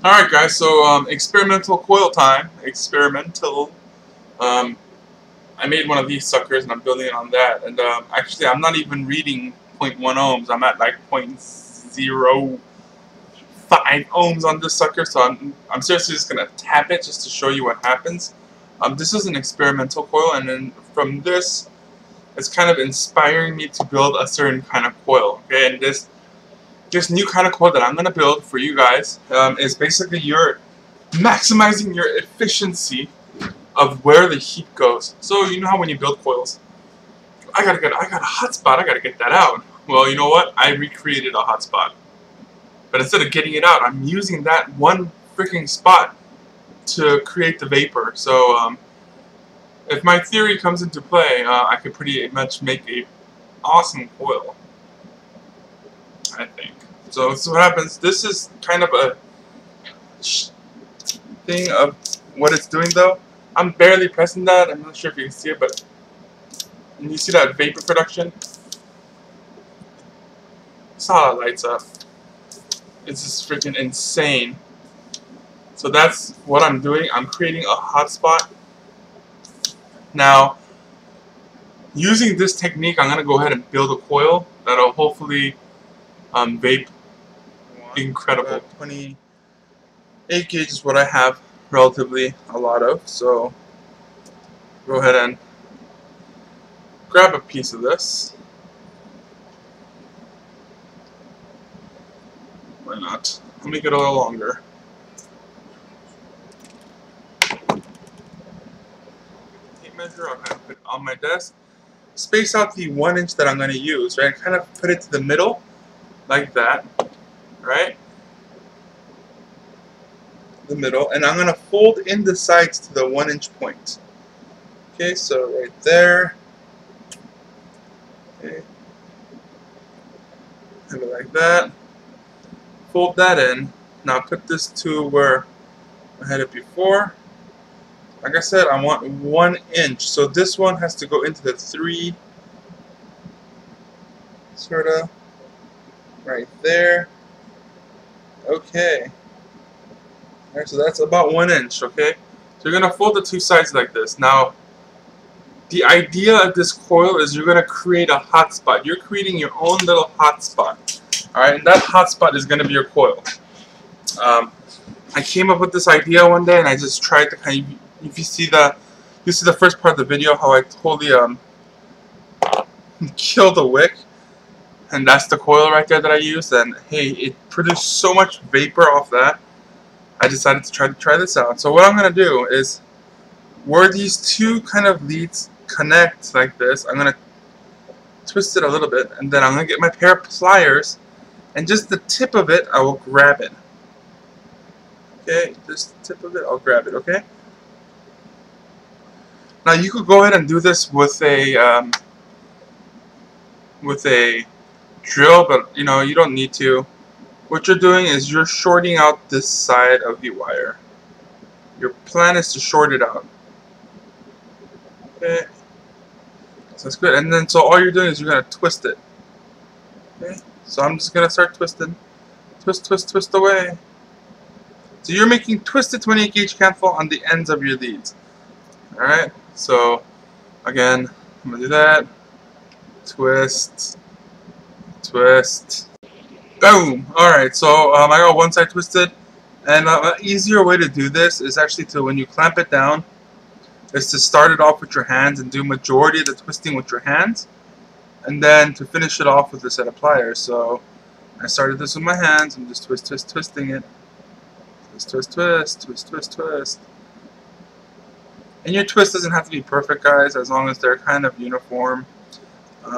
Alright guys, so experimental coil time. Experimental. Um, I made one of these suckers and I'm building it on that. And actually I'm not even reading zero point 0.1 ohms. I'm at like 0.05 ohms on this sucker. So I'm seriously just going to tap it just to show you what happens. This is an experimental coil, and then from this, it's kind of inspiring me to build a certain kind of coil. Okay, and this new kind of coil that I'm going to build for you guys is basically you're maximizing your efficiency of where the heat goes. So you know how when you build coils, I got a hot spot, I gotta get that out. Well, you know what? I recreated a hot spot. But instead of getting it out, I'm using that one freaking spot to create the vapor. So if my theory comes into play, I could pretty much make a awesome coil, I think. So this is what happens. This is kind of a thing of what it's doing though. I'm barely pressing that. I'm not sure if you can see it, but and you see that vapor production? That's how it lights up. It's just freaking insane. So that's what I'm doing. I'm creating a hotspot. Now, using this technique, I'm going to go ahead and build a coil that'll hopefully vape incredible. 28 gauge is what I have relatively a lot of. So go ahead and grab a piece of this. Why not? Let me get a little longer. Tape measure, I'll kind of put it on my desk. Space out the 1 inch that I'm going to use, right? Kind of put it to the middle, like that, right? The middle, and I'm going to fold in the sides to the 1 inch point. Okay, so right there. Okay. Have it like that. Fold that in. Now put this to where I had it before. Like I said, I want 1 inch. So this one has to go into the 3, sort of, right there. Okay. Alright, so that's about 1 inch, okay? So you're going to fold the two sides like this. Now, the idea of this coil is you're going to create a hot spot. You're creating your own little hot spot. Alright, and that hot spot is going to be your coil. I came up with this idea one day and I just tried to kind of, if you see the first part of the video, how I totally killed the wick. And that's the coil right there that I used, and hey, it produced so much vapor off that, I decided to try this out. So what I'm going to do is, where these two kind of leads connect like this, I'm going to twist it a little bit, and then I'm going to get my pair of pliers, and just the tip of it, I will grab it. Okay, just the tip of it, I'll grab it, okay? Now you could go ahead and do this with a drill, but you know, you don't need to. What you're doing is you're shorting out this side of the wire. Your plan is to short it out. Okay, so that's good. And then so all you're doing is you're gonna twist it. Okay, so I'm just gonna start twisting. Twist, twist, twist away. So you're making twisted 28 gauge candle on the ends of your leads. Alright, so again, I'm gonna do that. Twist. Twist. Boom! Alright, so I got one side twisted, and an easier way to do this is actually to, when you clamp it down, is to start it off with your hands and do majority of the twisting with your hands, and then to finish it off with a set of pliers. So I started this with my hands, I'm just twisting it. Twist, twist, twist, twist, twist, twist. And your twist doesn't have to be perfect, guys, as long as they're kind of uniform.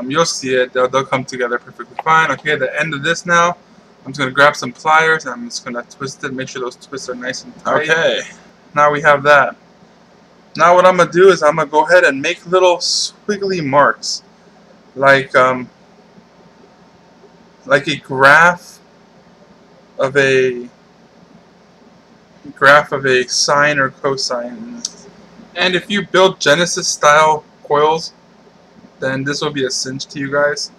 You'll see it, they'll come together perfectly fine. Okay, at the end of this now, I'm just going to grab some pliers and I'm just going to twist it, make sure those twists are nice and tight. Okay, now we have that. Now what I'm going to do is I'm going to go ahead and make little squiggly marks, like a graph of a sine or cosine. And if you build Genesis style coils, then this will be a cinch to you guys.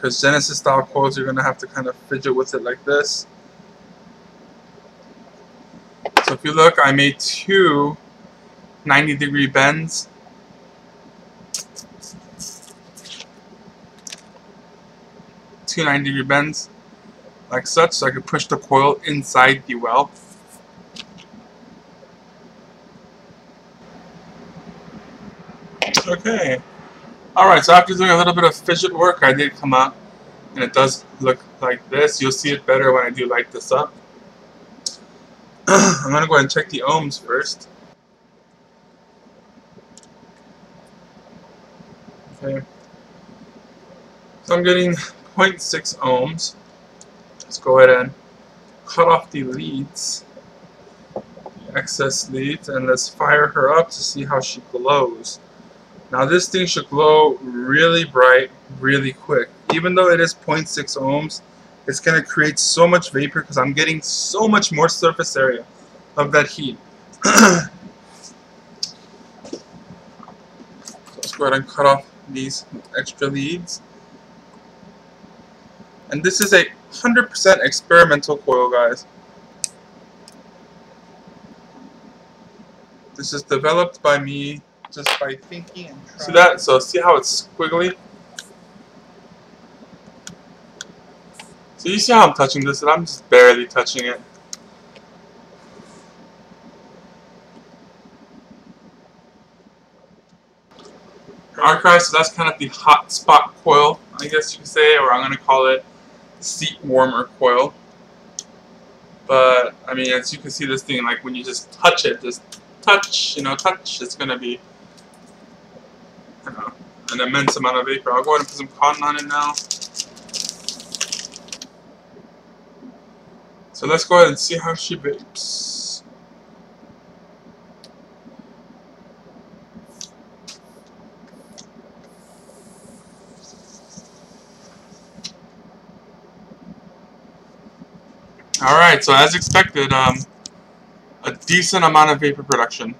because Genesis style coils, you're gonna have to kind of fidget with it like this. So if you look, I made two 90-degree bends. Two 90-degree bends, like such, so I could push the coil inside the well. Okay. Alright, so after doing a little bit of fidget work, I did come out, and it does look like this. You'll see it better when I do light this up. I'm going to go ahead and check the ohms first. Okay. So I'm getting 0.6 ohms. Let's go ahead and cut off the leads, the excess leads, and let's fire her up to see how she glows. Now this thing should glow really bright, really quick. Even though it is 0.6 ohms, it's going to create so much vapor because I'm getting so much more surface area of that heat. Let's go ahead and cut off these extra leads. And this is a 100% experimental coil, guys. This is developed by me just by thinking and trying. See that? So see how it's squiggly? So you see how I'm touching this, and I'm just barely touching it. Alright guys, so that's kind of the hot spot coil, I guess you could say, or I'm going to call it seat warmer coil. But, I mean, as you can see, this thing, like when you just touch it, just touch, touch, it's going to be, an immense amount of vapor. I'll go ahead and put some cotton on it now. So let's go ahead and see how she vapes. Alright, so as expected, a decent amount of vapor production.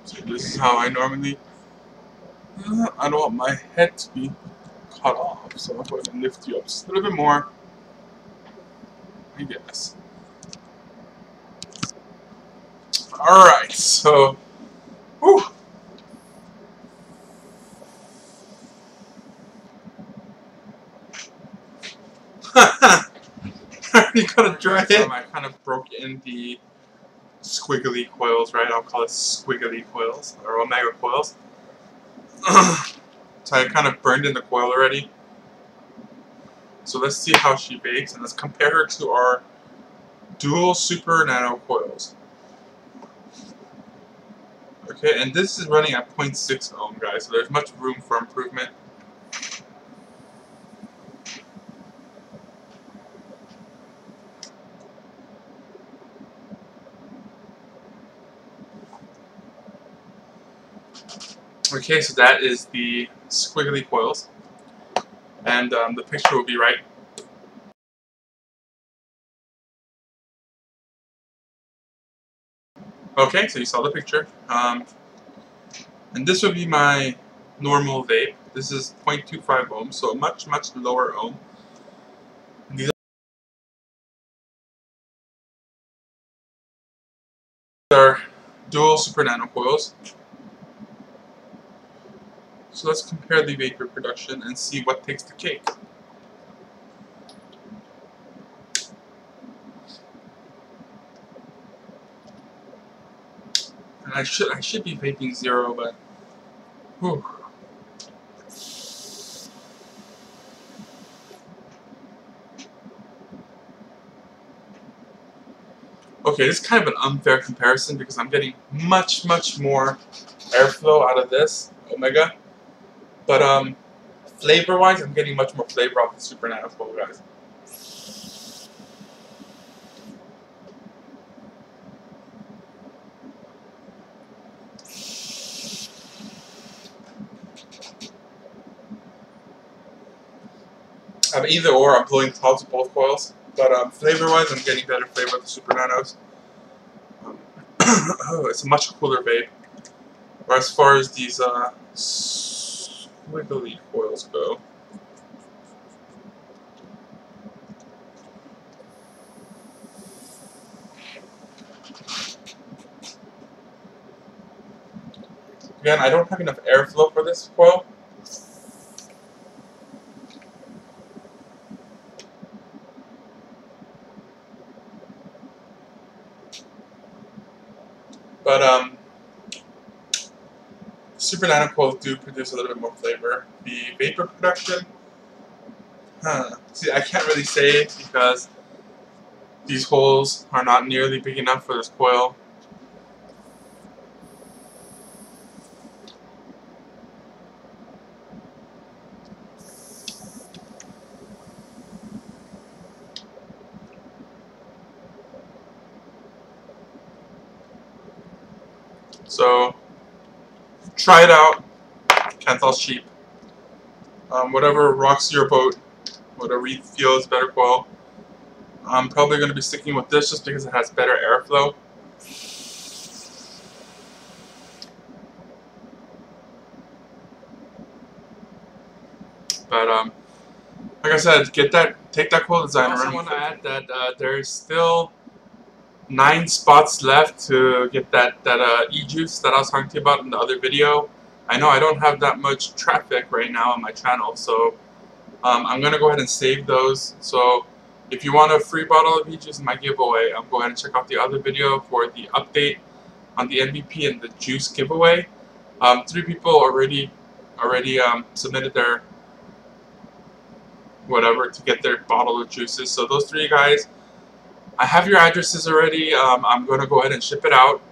So this is how I normally, I don't want my head to be cut off, so I'll go ahead and lift you up just a little bit more, I guess. Alright, so, whew. You gotta dry it. I kind of broke in the squiggly coils, right? I'll call it squiggly coils, or omega coils. So I kind of burned in the coil already. So let's see how she bakes, and let's compare her to our dual super nano coils. Okay, and this is running at 0.6 ohm, guys, so there's much room for improvement. Okay, so that is the squiggly coils, and the picture will be right. Okay, so you saw the picture, and this would be my normal vape. This is 0.25 ohms, so a much lower ohm. These are dual super nano coils. So let's compare the vapor production and see what takes the cake. And I should be vaping 0, but whew. Okay, this is kind of an unfair comparison because I'm getting much more airflow out of this omega. But flavor-wise, I'm getting much more flavor off the super nano coil, guys. Either or, I'm blowing clouds with both coils. But flavor-wise, I'm getting better flavor with the super nanos. Oh, it's a much cooler vape. Or as far as these wiggly coils go. Again, I don't have enough airflow for this coil. But Super Nano coils do produce a little bit more flavor. The vapor production, see, I can't really say because these holes are not nearly big enough for this coil. So try it out. Canthal's cheap. Whatever rocks your boat, whatever you feel is better coil. I'm probably going to be sticking with this just because it has better airflow. But like I said, take that coil design. I also want to add that there's still 9 spots left to get that e-juice that I was talking to you about in the other video. I know I don't have that much traffic right now on my channel, so I'm going to go ahead and save those. So if you want a free bottle of e-juice in my giveaway, go ahead and check out the other video for the update on the MVP and the juice giveaway. 3 people already submitted their whatever to get their bottle of juices. So those 3 guys, I have your addresses already. I'm going to go ahead and ship it out.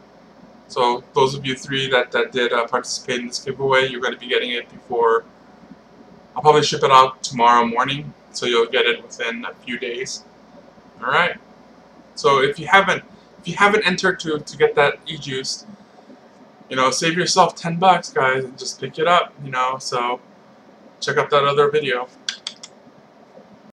So those of you 3 that did participate in this giveaway, you're going to be getting it before. I'll probably ship it out tomorrow morning, so you'll get it within a few days. All right. So if you haven't entered to get that e-juice, save yourself $10, guys, and just pick it up. So check out that other video.